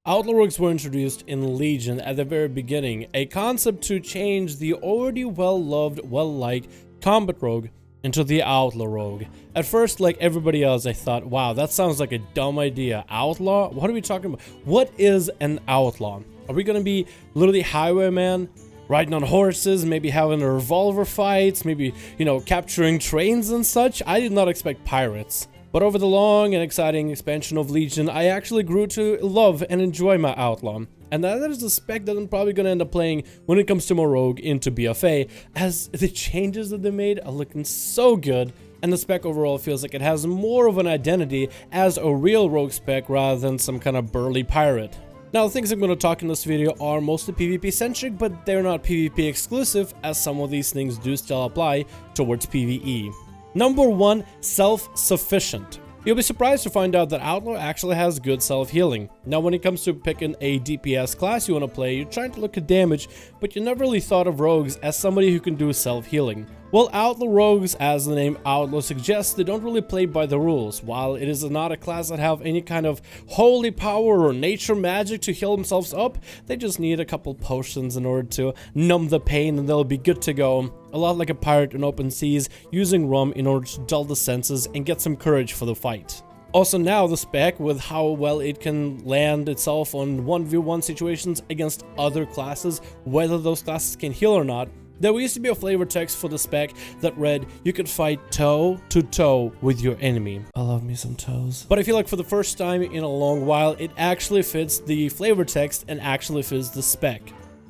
Outlaw rogues were introduced in Legion at the very beginning, a concept to change the already well-loved, well-liked combat rogue into the outlaw rogue. At first, like everybody else, I thought, wow, that sounds like a dumb idea. Outlaw? What are we talking about? What is an outlaw? Are we gonna be literally highwaymen, riding on horses, maybe having revolver fights, maybe, you know, capturing trains and such? I did not expect pirates. But over the long and exciting expansion of Legion, I actually grew to love and enjoy my Outlaw. And that is a spec that I'm probably going to end up playing when it comes to my Rogue into BFA, as the changes that they made are looking so good, and the spec overall feels like it has more of an identity as a real Rogue spec rather than some kind of burly pirate. Now, the things I'm going to talk in this video are mostly PvP centric, but they're not PvP exclusive, as some of these things do still apply towards PvE. Number 1, self-sufficient. You'll be surprised to find out that Outlaw actually has good self-healing. Now, when it comes to picking a DPS class you want to play, you're trying to look at damage, but you never really thought of rogues as somebody who can do self-healing. Well, Outlaw rogues, as the name Outlaw suggests, they don't really play by the rules. While it is not a class that have any kind of holy power or nature magic to heal themselves up, they just need a couple potions in order to numb the pain and they'll be good to go. A lot like a pirate in open seas, using rum in order to dull the senses and get some courage for the fight. Also, now the spec, with how well it can land itself on 1v1 situations against other classes, whether those classes can heal or not. There used to be a flavor text for the spec that read, you could fight toe to toe with your enemy. I love me some toes. But I feel like for the first time in a long while, it actually fits the flavor text and actually fits the spec.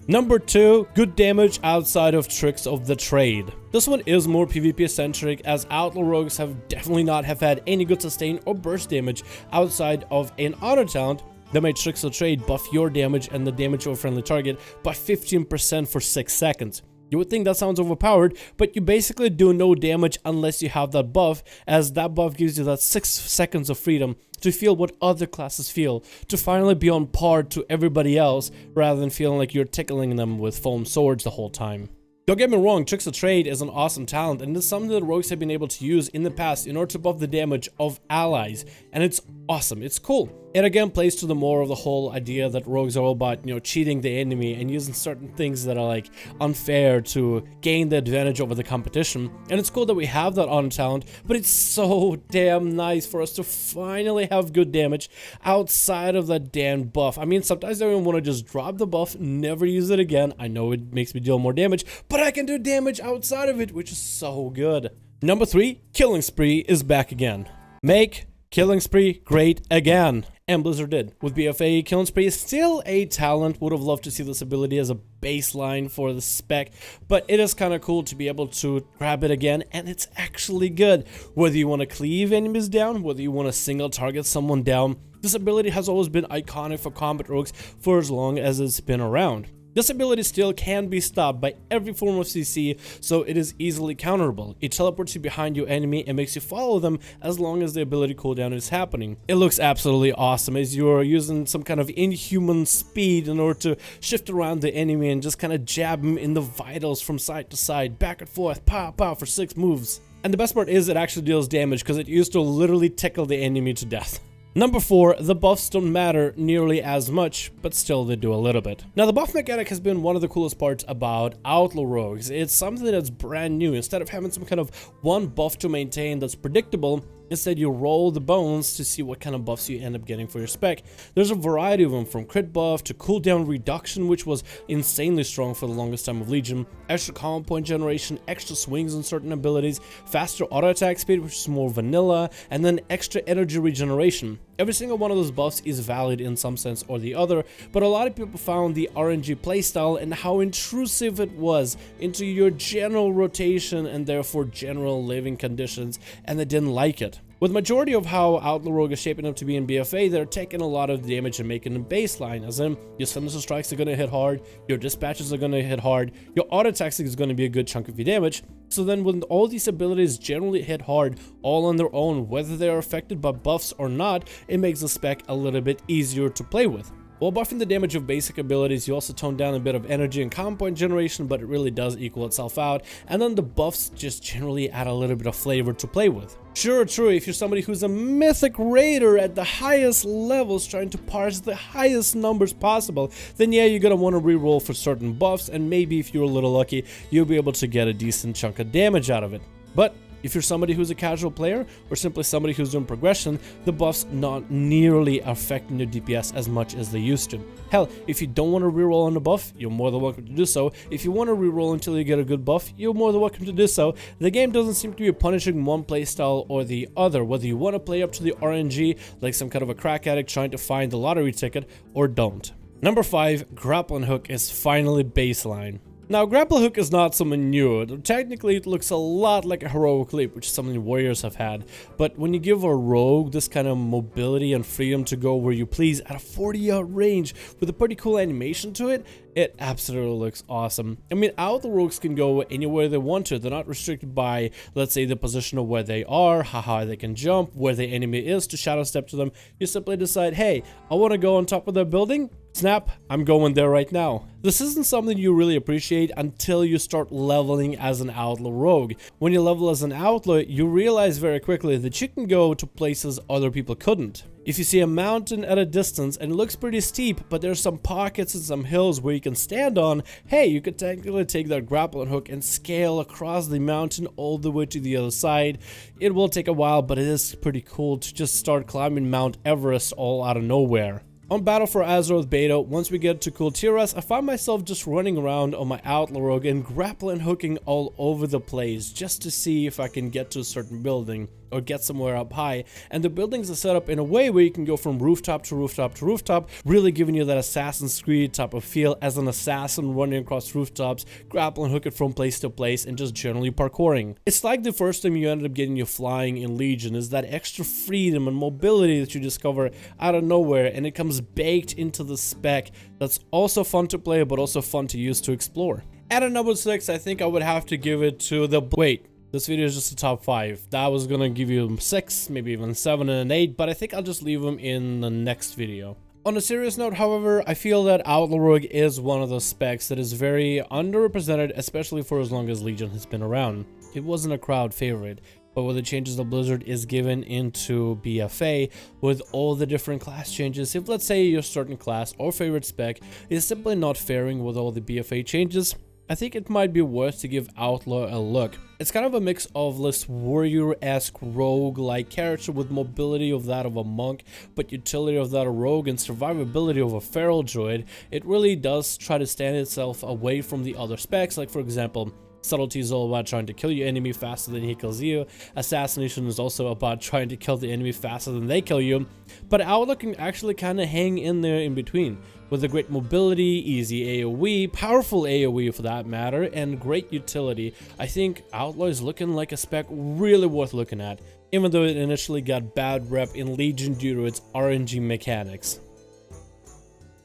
Number 2, good damage outside of tricks of the trade. This one is more PvP centric, as Outlaw rogues have definitely not had any good sustain or burst damage outside of an honor talent that made tricks of trade buff your damage and the damage of a friendly target by 15% for 6 seconds. You would think that sounds overpowered, but you basically do no damage unless you have that buff, as that buff gives you that 6 seconds of freedom to feel what other classes feel, to finally be on par to everybody else, rather than feeling like you're tickling them with foam swords the whole time. Don't get me wrong, Tricks of Trade is an awesome talent, and it's something that rogues have been able to use in the past in order to buff the damage of allies, and it's awesome, it's cool. It again plays to the more of the whole idea that rogues are all about, you know, cheating the enemy and using certain things that are like unfair to gain the advantage over the competition. And it's cool that we have that on talent, but it's so damn nice for us to finally have good damage outside of that damn buff. I mean, sometimes I even want to just drop the buff, never use it again. I know it makes me deal more damage, but I can do damage outside of it, which is so good. Number 3, Killing Spree is back again. Make Killing Spree great again. And Blizzard did. With BFA, Killing Spree is still a talent. Would have loved to see this ability as a baseline for the spec, but it is kind of cool to be able to grab it again, and it's actually good. Whether you want to cleave enemies down, whether you want to single target someone down, this ability has always been iconic for combat rogues for as long as it's been around. This ability still can be stopped by every form of CC, so it is easily counterable. It teleports you behind your enemy and makes you follow them as long as the ability cooldown is happening. It looks absolutely awesome as you're using some kind of inhuman speed in order to shift around the enemy and just kind of jab him in the vitals from side to side, back and forth, pow pow for 6 moves. And the best part is it actually deals damage, because it used to literally tickle the enemy to death. Number 4, the buffs don't matter nearly as much, but still they do a little bit. Now, the buff mechanic has been one of the coolest parts about Outlaw rogues. It's something that's brand new. Instead of having some kind of one buff to maintain that's predictable, instead you roll the bones to see what kind of buffs you end up getting for your spec. There's a variety of them, from crit buff to cooldown reduction, which was insanely strong for the longest time of Legion, extra combo point generation, extra swings on certain abilities, faster auto attack speed, which is more vanilla, and then extra energy regeneration. Every single one of those buffs is valid in some sense or the other, but a lot of people found the RNG playstyle and how intrusive it was into your general rotation and therefore general living conditions, and they didn't like it. With majority of how Outlaw Rogue is shaping up to be in BFA, they're taking a lot of damage and making them baseline, as in your sinister strikes are going to hit hard, your dispatches are going to hit hard, your auto attacks is going to be a good chunk of your damage. So then when all these abilities generally hit hard all on their own, whether they are affected by buffs or not, it makes the spec a little bit easier to play with. While buffing the damage of basic abilities, you also tone down a bit of energy and comp point generation, but it really does equal itself out, and then the buffs just generally add a little bit of flavor to play with. Sure, true, if you're somebody who's a mythic raider at the highest levels trying to parse the highest numbers possible, then yeah, you're gonna want to reroll for certain buffs, and maybe if you're a little lucky, you'll be able to get a decent chunk of damage out of it. But if you're somebody who's a casual player, or simply somebody who's doing progression, the buffs not nearly affecting your DPS as much as they used to. Hell, if you don't want to reroll on the buff, you're more than welcome to do so. If you want to reroll until you get a good buff, you're more than welcome to do so. The game doesn't seem to be punishing one playstyle or the other, whether you want to play up to the RNG, like some kind of a crack addict trying to find the lottery ticket, or don't. Number 5, grappling hook is finally baseline. Now, grapple hook is not something new. Technically, it looks a lot like a heroic leap, which is something warriors have had. But when you give a rogue this kind of mobility and freedom to go where you please at a 40-yard range with a pretty cool animation to it, it absolutely looks awesome. I mean, Outlaw rogues can go anywhere they want to. They're not restricted by, let's say, the position of where they are, how high they can jump, where the enemy is to shadow step to them. You simply decide, hey, I want to go on top of their building. Snap, I'm going there right now. This isn't something you really appreciate until you start leveling as an Outlaw rogue. When you level as an Outlaw, you realize very quickly that you can go to places other people couldn't. If you see a mountain at a distance and it looks pretty steep, but there's some pockets and some hills where you can stand on, hey, you could technically take that grappling hook and scale across the mountain all the way to the other side. It will take a while, but it is pretty cool to just start climbing Mount Everest all out of nowhere. On Battle for Azeroth beta, once we get to Kultiras, I find myself just running around on my Outlaw rogue and grappling hooking all over the place just to see if I can get to a certain building or get somewhere up high. And the buildings are set up in a way where you can go from rooftop to rooftop to rooftop, really giving you that Assassin's Creed type of feel as an assassin running across rooftops, grappling hooking from place to place, and just generally parkouring. It's like the first time you ended up getting your flying in Legion, is that extra freedom and mobility that you discover out of nowhere, and it comes baked into the spec. That's also fun to play, but also fun to use to explore. At a number 6, I think I would have to give it to the... Wait. This video is just a top 5. That was gonna give you 6, maybe even 7 and an 8, but I think I'll just leave them in the next video. On a serious note, however, I feel that Outlaw Rogue is one of those specs that is very underrepresented, especially for as long as Legion has been around. It wasn't a crowd favorite, but with the changes that Blizzard is given into BFA, with all the different class changes, if let's say your certain class or favorite spec is simply not faring with all the BFA changes, I think it might be worth to give Outlaw a look. It's kind of a mix of this warrior-esque rogue-like character with mobility of that of a monk, but utility of that of rogue and survivability of a feral druid. It really does try to stand itself away from the other specs, like for example, Subtlety is all about trying to kill your enemy faster than he kills you. Assassination is also about trying to kill the enemy faster than they kill you. But Outlaw can actually kind of hang in there in between, with a great mobility, easy AoE, powerful AoE for that matter, and great utility. I think Outlaw is looking like a spec really worth looking at, even though it initially got bad rep in Legion due to its RNG mechanics.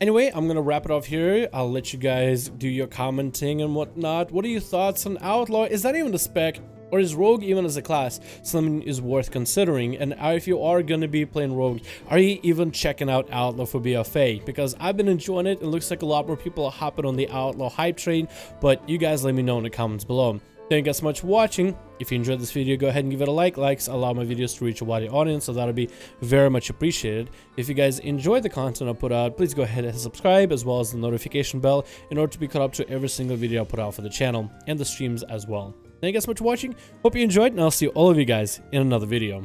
Anyway, I'm gonna wrap it off here. I'll let you guys do your commenting and whatnot. What are your thoughts on Outlaw? Is that even a spec? Or is Rogue, even as a class, something is worth considering? And if you are gonna be playing Rogue, are you even checking out Outlaw for BFA? Because I've been enjoying it. It looks like a lot more people are hopping on the Outlaw hype train, but you guys let me know in the comments below. Thank you guys so much for watching. If you enjoyed this video, go ahead and give it a like. Likes allow my videos to reach a wider audience, so that'll be very much appreciated. If you guys enjoy the content I put out, please go ahead and subscribe, as well as the notification bell, in order to be caught up to every single video I put out for the channel, and the streams as well. Thank you guys so much for watching. Hope you enjoyed, and I'll see all of you guys in another video.